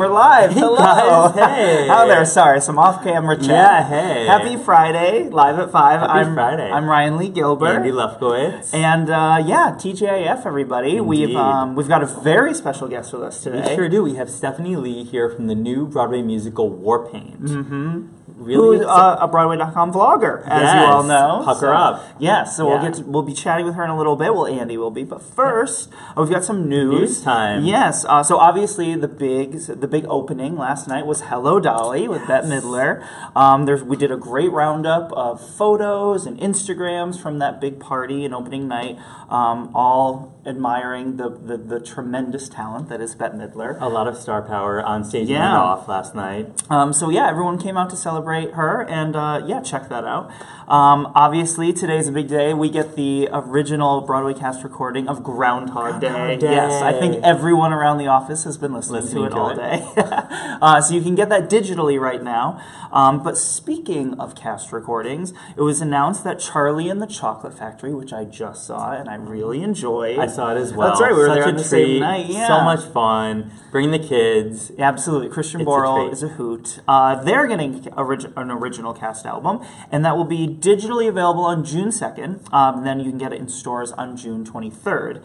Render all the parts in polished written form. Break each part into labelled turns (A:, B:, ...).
A: We're live. Hello.
B: Guys, hey.
A: How there? Sorry, some off-camera chat.
B: Yeah, hey.
A: Happy Friday, live at 5.
B: Happy Friday.
A: I'm Ryan Leigh Gilbert.
B: Andy Lefkowitz.
A: And TGIF, everybody. We've got a very special guest with us today.
B: We sure do. We have Steffanie Leigh here from the new Broadway musical Warpaint.
A: Mm-hmm.
B: Really?
A: Who's a Broadway.com vlogger, as you all know.
B: Puck her up.
A: Yes, so we'll be chatting with her in a little bit. Well, Andy will be, but first we've got some news.
B: News time.
A: Yes, so obviously the big opening last night was Hello Dolly with Bette Midler. We did a great roundup of photos and Instagrams from that big party and opening night, all admiring the tremendous talent that is Bette Midler.
B: A lot of star power on stage and off last night.
A: Everyone came out to celebrate her, and check that out. Obviously, today's a big day. We get the original Broadway cast recording of Groundhog Day. Yes, I think everyone around the office has been listening to it all day. So you can get that digitally right now. But speaking of cast recordings, it was announced that Charlie and the Chocolate Factory, which I just saw and I really enjoyed.
B: I saw it as well.
A: That's right, we were there on the
B: treat.
A: same night. Yeah.
B: So much fun. Bring the kids.
A: Absolutely. Christian Borle is a hoot. They're getting an original cast album, and that will be digitally available on June 2nd. Then you can get it in stores on June 23rd.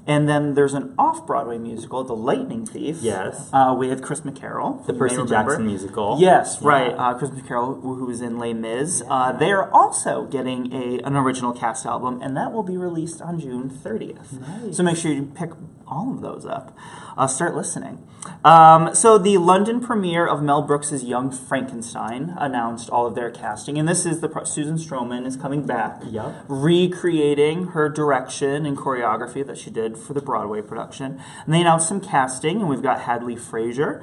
A: And then there's an off-Broadway musical, The Lightning Thief.
B: Yes.
A: With Chris McCarroll.
B: The Percy Jackson musical.
A: Yes, right. Chris McCarroll, who was in Les Mis. They are also getting an original cast album, and that will be released on June 30th. Nice. So make sure you pick all of those up. Start listening. So the London premiere of Mel Brooks' Young Frankenstein announced all of their casting, and this is Susan Stroman is coming back, recreating her direction and choreography that she did for the Broadway production. And they announced some casting, and we've got Hadley Fraser,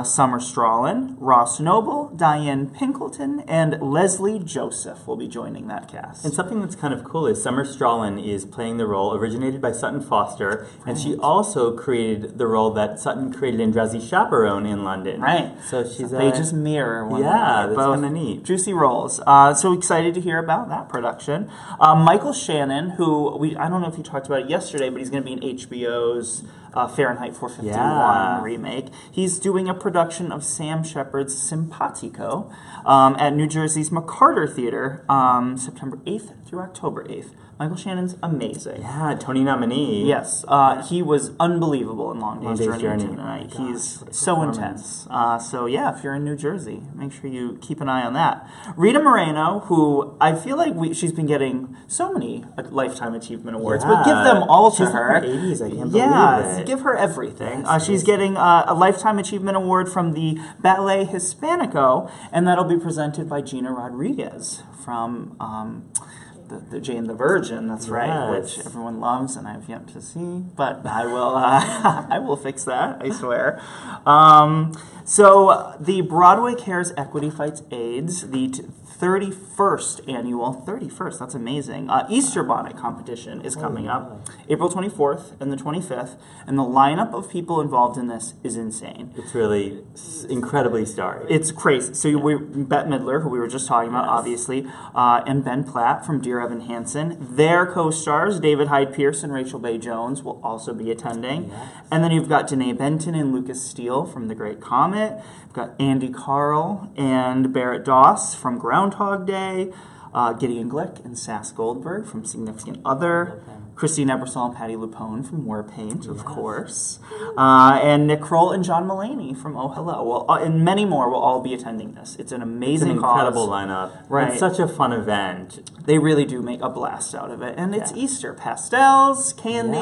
A: Summer Stralin, Ross Noble, Diane Pinkleton, and Leslie Joseph will be joining that cast.
B: And something that's kind of cool is Summer Stralin is playing the role originated by Sutton Foster, and she also created the role that Sutton created in Drowsy Chaperone in London.
A: Right.
B: So she's
A: they just mirror one another.
B: Yeah, that's kind of neat.
A: Juicy roles. So excited to hear about that production. Michael Shannon, who I don't know if he talked about it yesterday, but he's going to be in HBO's Fahrenheit 451 remake. He's doing a production of Sam Shepard's Simpatico at New Jersey's McCarter Theater September 8th through October 8th. Michael Shannon's amazing.
B: Yeah, Tony nominee.
A: Yes, he was unbelievable in Long Day's Journey tonight. He's so intense. If you're in New Jersey, make sure you keep an eye on that. Rita Moreno, who I feel like she's been getting so many Lifetime Achievement Awards, but give them all to her.
B: She's in her 80s, I can't believe it.
A: Give her everything. She's getting a Lifetime Achievement Award from the Ballet Hispanico, and that'll be presented by Gina Rodriguez from the Jane the Virgin, that's right, which everyone loves and I've yet to see, but I will I will fix that, I swear. So the Broadway Cares Equity Fights AIDS, the 31st, that's amazing, Easter Bonnet competition is coming up, April 24th and the 25th, and the lineup of people involved in this is insane.
B: It's really incredibly starry.
A: It's crazy. So Bette Midler, who we were just talking about, obviously, and Ben Platt from Dear Evan Hansen. Their co-stars, David Hyde Pierce and Rachel Bay Jones, will also be attending. Yes. And then you've got Danae Benton and Lucas Steele from The Great Comet. You've got Andy Carl and Barrett Doss from Groundhog Day. Gideon Glick and Sass Goldberg from Significant Other. Christine Ebersol and Patti LuPone from Warpaint, of course. And Nick Kroll and John Mulaney from Oh Hello. And many more will all be attending this. It's an amazing
B: incredible lineup. Right. It's such a fun event.
A: They really do make a blast out of it. And it's Easter. Pastels, candy,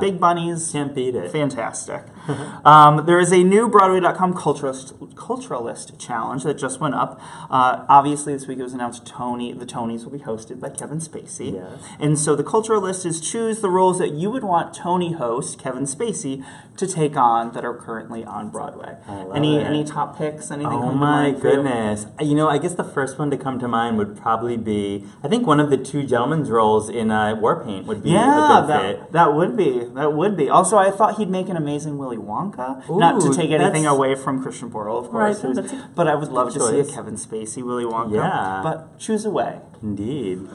A: big bunnies.
B: Can't beat it.
A: Fantastic. There is a new Broadway.com Culturalist challenge that just went up. Obviously, this week it was announced the Tonys will be hosted by Kevin Spacey. Yes. And so the Culturalist is choose the roles that you would want Tony host, Kevin Spacey, to take on that are currently on Broadway. Any top picks? Anything?
B: Oh my goodness! I guess the first one to come to mind would probably be, I think one of the two gentlemen's roles in Warpaint would be a good fit.
A: That would be. Also, I thought he'd make an amazing Willy Wonka. Ooh, not to take anything away from Christian Borle, of course. Right, but I would love to see a Kevin Spacey Willy Wonka. Yeah. But choose a way.
B: Indeed.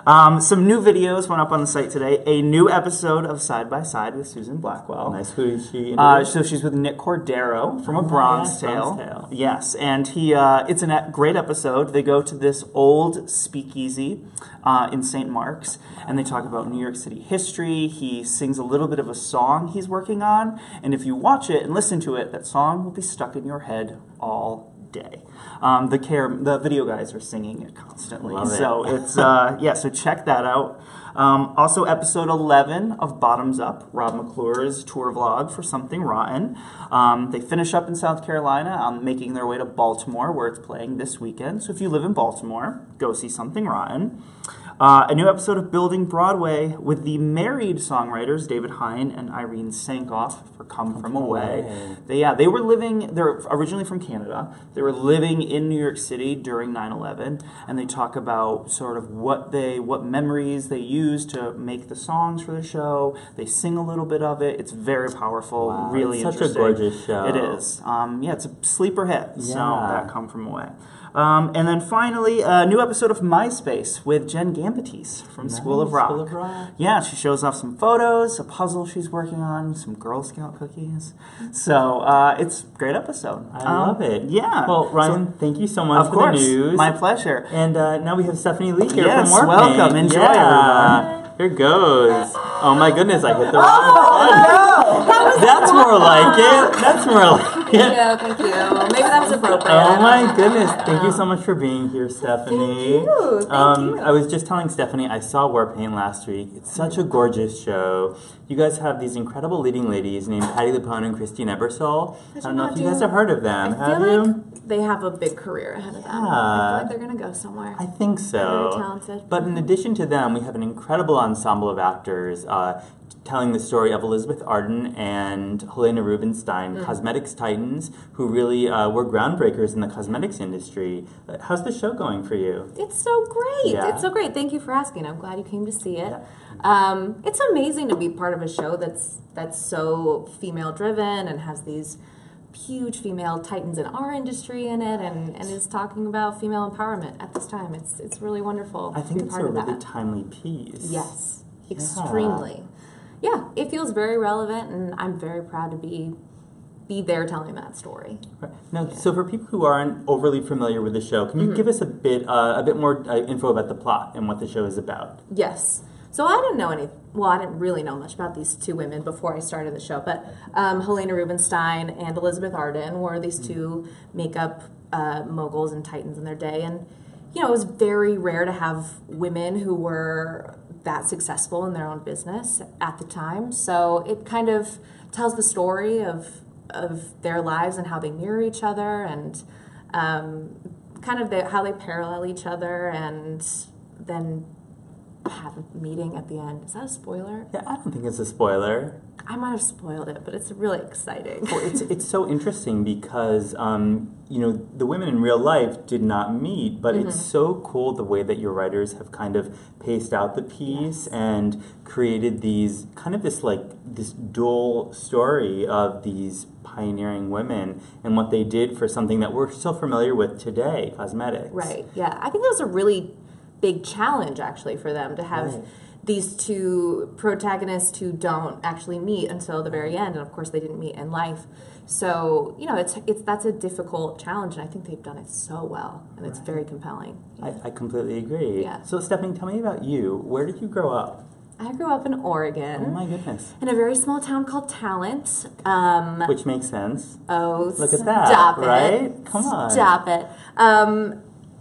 A: Some new videos went up on the site today. A new episode of Side by Side with Susan Blackwell.
B: Nice. Who is she?
A: So she's with Nick Cordero from A Bronze Tale. Yes, and it's a great episode. They go to this old speakeasy in St. Mark's, and they talk about New York City history. He sings a little bit of a song he's working on, and if you watch it and listen to it, that song will be stuck in your head all day. The video guys are singing it constantly.
B: Love it.
A: So it's so check that out. Also, episode 11 of Bottoms Up, Rob McClure's tour vlog for Something Rotten. They finish up in South Carolina, making their way to Baltimore, where it's playing this weekend. So if you live in Baltimore, go see Something Rotten. A new episode of Building Broadway with the married songwriters David Hine and Irene Sankoff for Come From Away. They're originally from Canada. They were living in New York City during 9/11, and they talk about sort of what memories they used to make the songs for the show. They sing a little bit of it. It's very powerful, really
B: it's
A: interesting.
B: Such a gorgeous show.
A: It is. It's a sleeper hit. So that Come From Away. And then finally, a new episode of MySpace with Jen Gambitis from School of Rock. Yeah, she shows off some photos, a puzzle she's working on, some Girl Scout cookies. So it's a great episode.
B: I love it.
A: Yeah.
B: Well, Ryan, thank you so much for the news.
A: My pleasure.
B: And now we have Steffanie Leigh here
A: yes,
B: from Warpaint.
A: welcome. Enjoy, everyone.
B: Here goes. Oh my goodness, I hit the wrong button. That's more like it. That's more like it.
C: Thank you. Maybe that was appropriate.
B: Oh my goodness. Thank you so much for being here, Steffanie.
C: Thank you.
B: I was just telling Steffanie, I saw Warpaint last week. It's such a gorgeous show. You guys have these incredible leading ladies named Patti LuPone and Christine Ebersole. I don't know if you guys have heard of them.
C: I feel like they have a big career ahead of them. I feel like they're going to go somewhere.
B: I think so.
C: They're very talented.
B: But in addition to them, we have an incredible ensemble of actors telling the story of Elizabeth Arden and Helena Rubinstein, cosmetics titans, who really were groundbreakers in the cosmetics industry. How's the show going for you?
C: It's so great.
B: Yeah.
C: It's so great. Thank you for asking. I'm glad you came to see it.
B: Yeah.
C: It's amazing to be part of a show that's so female-driven and has these huge female titans in our industry in it, and is talking about female empowerment at this time. It's really wonderful.
B: I think
C: to be
B: it's
C: part
B: a
C: of
B: really
C: that.
B: timely piece.
C: Yes, extremely. Yeah, it feels very relevant, and I'm very proud to be there telling that story.
B: Right. Now, so for people who aren't overly familiar with the show, can you give us a bit more info about the plot and what the show is about?
C: Yes. So I didn't really know much about these two women before I started the show, but Helena Rubinstein and Elizabeth Arden were these two makeup moguls and titans in their day, and it was very rare to have women who were that successful in their own business at the time. So it kind of tells the story of their lives and how they mirror each other, and kind of how they parallel each other, and then have a meeting at the end. Is that a spoiler?
B: Yeah, I don't think it's a spoiler.
C: I might have spoiled it, but it's really exciting.
B: Well, it's so interesting because the women in real life did not meet, but it's so cool the way that your writers have kind of paced out the piece and created these this dual story of these pioneering women and what they did for something that we're so familiar with today, cosmetics.
C: Right. Yeah, I think that was a really big challenge actually for them to have these two protagonists who don't actually meet until the very end, and of course they didn't meet in life. So that's a difficult challenge, and I think they've done it so well, and it's very compelling. Yeah.
B: I completely agree.
C: Yeah.
B: So Steffanie, tell me about you. Where did you grow up?
C: I grew up in Oregon.
B: Oh my goodness.
C: In a very small town called Talent.
B: Which makes sense.
C: Oh,
B: look at that!
C: Stop it!
B: Right? Come on.
C: Stop it.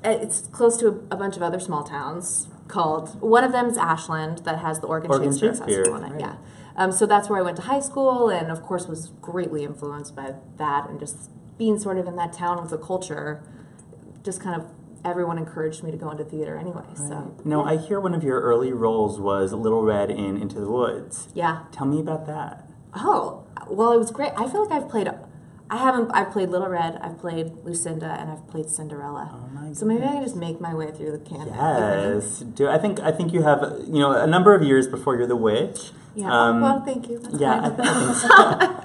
C: It's close to a bunch of other small towns called, one of them is Ashland, that has the Oregon Shakespeare Festival in it.
B: Right.
C: Yeah. So that's where I went to high school, and of course was greatly influenced by that, and just being sort of in that town with the culture, just kind of everyone encouraged me to go into theater anyway. Right. So
B: now I hear one of your early roles was Little Red in Into the Woods.
C: Yeah.
B: Tell me about that.
C: Oh, well, it was great. I feel like I've played Little Red, I've played Lucinda, and I've played Cinderella. Oh my goodness. So maybe I can just make my way through the canon.
B: Yes. I think you have a number of years before you're the witch.
C: Yeah. Well, thank you. That's
B: I think so.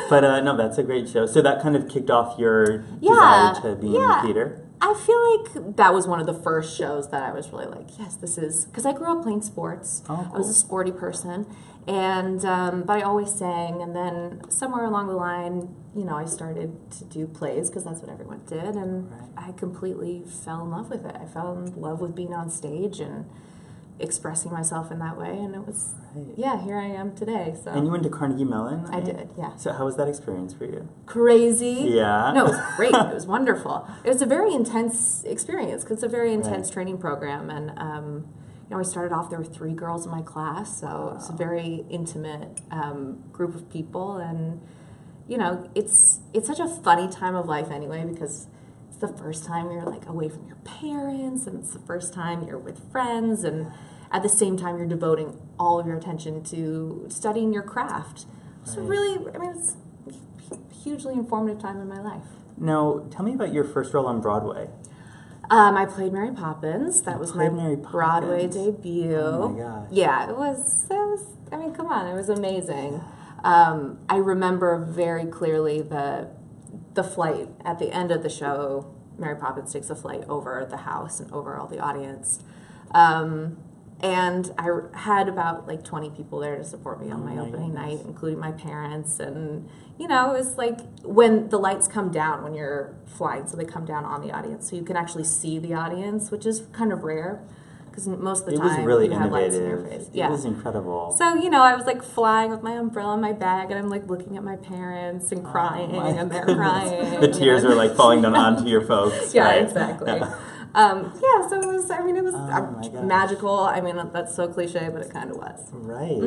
B: But no, that's a great show. So that kind of kicked off your desire to be in the theater.
C: I feel like that was one of the first shows that I was really like, yes, this is, because I grew up playing sports.
B: Oh, cool.
C: I was a sporty person, and but I always sang. And then somewhere along the line, you know, I started to do plays because that's what everyone did, and I completely fell in love with it. I fell in love with being on stage and expressing myself in that way, and it was yeah, here I am today. So
B: And you went to Carnegie Mellon, right?
C: I did, yeah.
B: So how was that experience for you?
C: Crazy.
B: Yeah.
C: No, it was great. It was wonderful. It was a very intense experience because it's a very intense training program, and you know, I started off, there were 3 girls in my class, so it was a very intimate group of people, and you know, it's such a funny time of life anyway, because it's the first time you're like away from your parents, and it's the first time you're with friends, and at the same time you're devoting all of your attention to studying your craft. So really, I mean, it's a hugely informative time in my life.
B: Now, tell me about your first role on Broadway.
C: I played Mary Poppins. That was my Broadway debut.
B: Oh my gosh.
C: Yeah, it was, I mean, come on, it was amazing. I remember very clearly the flight at the end of the show. Mary Poppins takes a flight over the house and over all the audience. And I had about like 20 people there to support me on my opening night, including my parents. And, you know, it was like when the lights come down when you're flying, so they come down on the audience. So you can actually see the audience, which is kind of rare because most of the time
B: really
C: you have lights in your
B: innovative.
C: face. Yeah.
B: It was incredible.
C: So, you know, I was like flying with my umbrella in my bag, and I'm like looking at my parents and crying, and they're crying.
B: The tears are like falling down onto your folks.
C: Yeah,
B: right?
C: exactly.
B: Yeah.
C: Yeah, so it was, I mean, it was magical. I mean, that's so cliche, but it kind of was.
B: Right.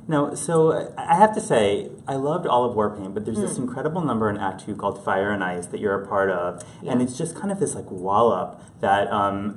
B: No, so I have to say, I loved all of Warpaint, but there's this incredible number in Act 2 called Fire and Ice that you're a part of, and it's just kind of this like wallop that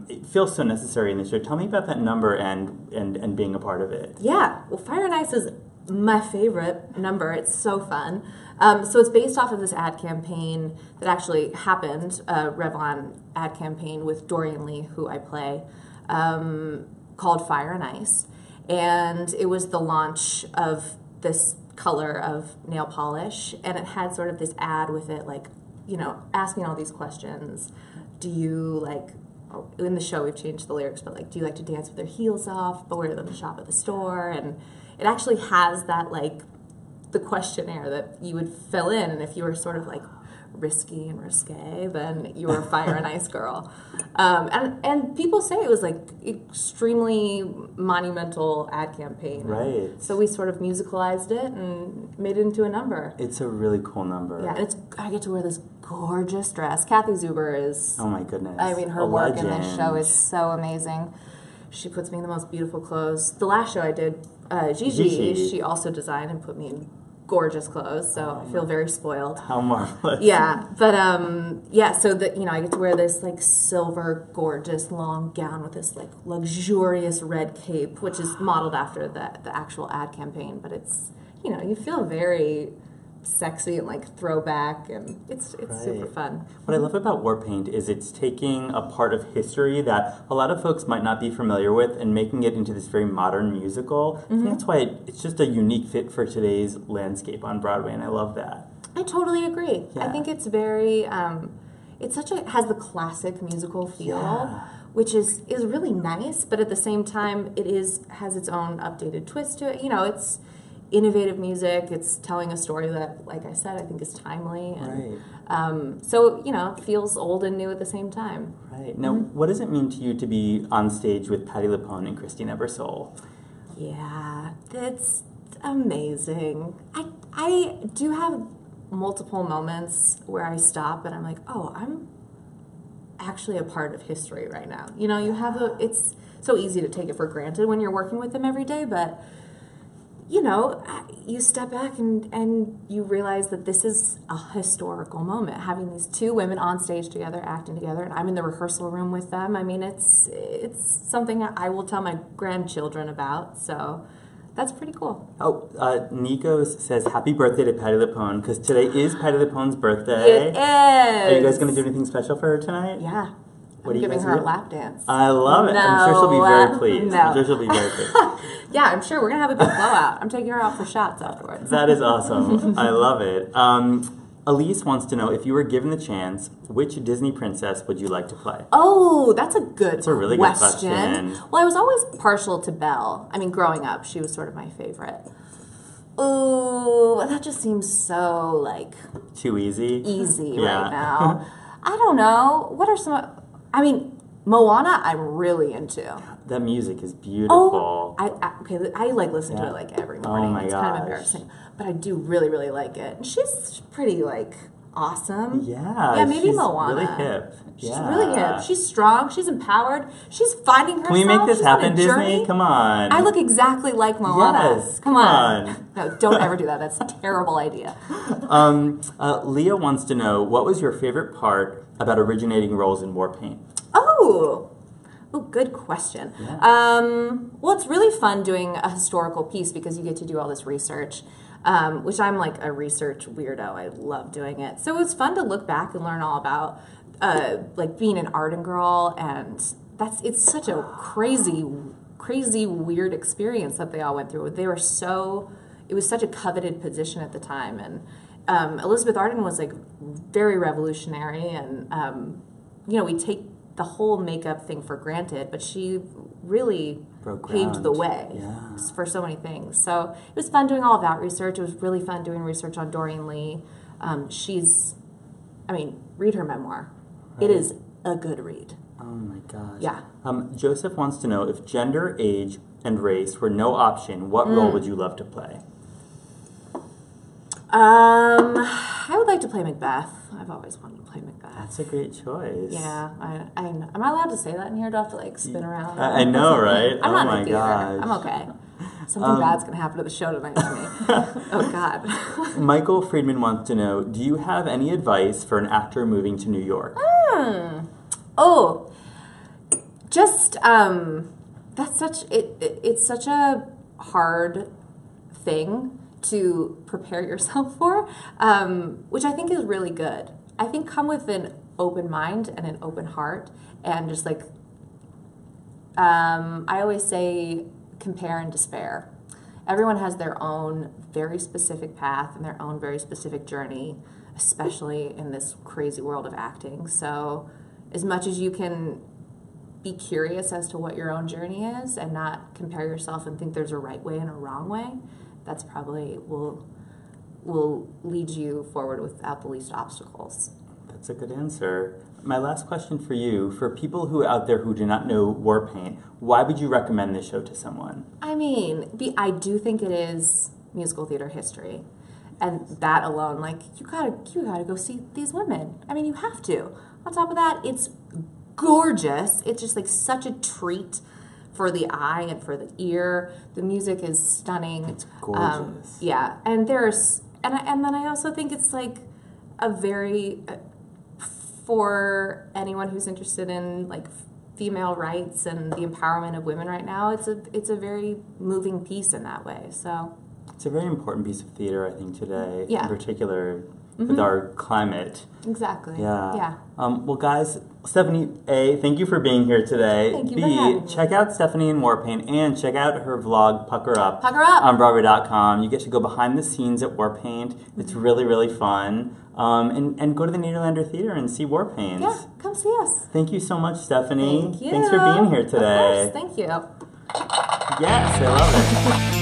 B: it feels so necessary in the show. Tell me about that number and being a part of it.
C: Yeah, well, Fire and Ice is my favorite number. It's so fun. So it's based off of this ad campaign that actually happened, a Revlon ad campaign with Dorian Leigh, who I play, called Fire and Ice. And it was the launch of this color of nail polish, and it had sort of this ad with it, like, you know, asking all these questions. Do you like, in the show we've changed the lyrics, but like, do you like to dance with your heels off, but wear them to shop at the store? And it actually has that, like, the questionnaire that you would fill in, and if you were sort of like risky and risque, then you were a Fire and Ice girl. And people say it was like extremely monumental ad campaign.
B: Right.
C: So we sort of musicalized it and made it into a number.
B: It's a really cool number.
C: Yeah, and I get to wear this gorgeous dress. Kathy Zuber is,
B: oh my goodness,
C: I mean, her work in this
B: legend.
C: show is so amazing. She puts me in the most beautiful clothes. The last show I did, Gigi, she also designed and put me in gorgeous clothes, so I feel very spoiled.
B: How marvelous.
C: Yeah, but yeah, so that, you know, I get to wear this like silver gorgeous long gown with this like luxurious red cape, which is modeled after the actual ad campaign, but it's, you know, you feel very sexy and like throwback, and it's super fun.
B: What I love about Warpaint is it's taking a part of history that a lot of folks might not be familiar with and making it into this very modern musical. I think that's why it's just a unique fit for today's landscape on Broadway, and I love that.
C: I totally agree.
B: Yeah.
C: I think it's very, it's has the classic musical feel, which is really nice, but at the same time has its own updated twist to it. You know, it's innovative music. It's telling a story that, like I said, I think is timely. And, so, you know, it feels old and new at the same time.
B: Right. Now, what does it mean to you to be on stage with Patti LuPone and Christine Ebersole?
C: Yeah, that's amazing. I do have multiple moments where I stop and I'm like, oh, I'm actually a part of history right now. You know, it's so easy to take it for granted when you're working with them every day, but you know, you step back and you realize that this is a historical moment, having these 2 women on stage together, acting together, and I'm in the rehearsal room with them. I mean, it's something I will tell my grandchildren about, so that's pretty cool.
B: Oh, Nikos says happy birthday to Patti LuPone, because today is Patti LuPone's birthday.
C: It is!
B: Are you guys going to do anything special for her tonight?
C: Yeah.
B: What
C: I'm
B: are you
C: giving
B: guys
C: her a
B: doing?
C: lap dance.
B: I love it.
C: No,
B: I'm sure she'll be very pleased.
C: no.
B: I'm sure she'll be very pleased.
C: Yeah, I'm sure. We're going to have a big blowout. I'm taking her out for shots afterwards.
B: That is awesome. I love it. Elise wants to know, if you were given the chance, which Disney princess would you like to play?
C: Oh, that's a good
B: That's a really good question.
C: Well, I was always partial to Belle. I mean, growing up, she was sort of my favorite. Ooh, that just seems so, like...
B: Too easy?
C: Easy right now. I don't know. What are some... I mean, Moana, I'm really into.
B: That music is beautiful.
C: I like listen to it like every morning.
B: Oh my
C: it's
B: gosh.
C: kind of embarrassing, but I do really, really like it. And she's pretty like awesome.
B: Yeah,
C: maybe
B: she's
C: Moana.
B: really hip.
C: She's really hip. She's strong. She's empowered. She's finding herself.
B: Can we make this
C: she's
B: happen,
C: on a
B: Disney?
C: journey.
B: Come on.
C: I look exactly like Moana.
B: Yes,
C: come on. No, don't ever do that. That's a terrible idea.
B: Leah wants to know, what was your favorite part about originating roles in Warpaint?
C: Oh, good question.
B: Yeah.
C: Well, it's really fun doing a historical piece because you get to do all this research, which I'm like a research weirdo. I love doing it. So it was fun to look back and learn all about like being an Arden girl, and it's such a crazy, weird experience that they all went through. It was such a coveted position at the time, and Elizabeth Arden was like very revolutionary, and we take the whole makeup thing for granted, but she really paved the way for so many things. So it was fun doing all of that research. It was really fun doing research on Doreen Leigh. Read her memoir. Right. It is a good read.
B: Oh my gosh.
C: Yeah.
B: Joseph wants to know, if gender, age, and race were no option, what role would you love to play?
C: I would like to play Macbeth. I've always wanted to play Macbeth.
B: That's a great choice.
C: Yeah, am I allowed to say that in here? Do I have to like spin around?
B: I know, right?
C: I'm not in
B: my
C: the theater.
B: gosh.
C: I'm okay. Something bad's gonna happen to the show tonight to me. Oh God.
B: Michael Friedman wants to know, do you have any advice for an actor moving to New York?
C: Oh, just it's such a hard thing to prepare yourself for, which I think is really good. I think come with an open mind and an open heart, and just like I always say, compare and despair. Everyone has their own very specific path and their own very specific journey, especially in this crazy world of acting. So as much as you can be curious as to what your own journey is and not compare yourself and think there's a right way and a wrong way, that's probably will lead you forward without the least obstacles.
B: That's a good answer. My last question for you, for people who out there who do not know Warpaint, why would you recommend this show to someone?
C: I mean, I do think it is musical theater history. And that alone, like, you gotta go see these women. I mean, you have to. On top of that, it's gorgeous. It's just like such a treat for the eye and for the ear. The music is stunning.
B: It's gorgeous.
C: Yeah, and and then I also think it's like a very for anyone who's interested in like female rights and the empowerment of women right now. It's a very moving piece in that way. So
B: it's a very important piece of theater, I think, today.
C: Yeah.
B: In particular, with our climate.
C: Exactly.
B: Yeah.
C: Yeah.
B: Well, guys, Steffanie, A, thank you for being here today.
C: Thank you
B: B,
C: for having me.
B: check out Steffanie in Warpaint, and check out her vlog, Pucker Up.
C: Pucker Up.
B: On Broadway.com. You get to go behind the scenes at Warpaint. It's really, really fun. And go to the Nederlander Theater and see Warpaint.
C: Yeah, come see us.
B: Thank you so much, Steffanie.
C: Thank you.
B: Thanks for being here today.
C: Of course, thank you.
B: Yes, I love it.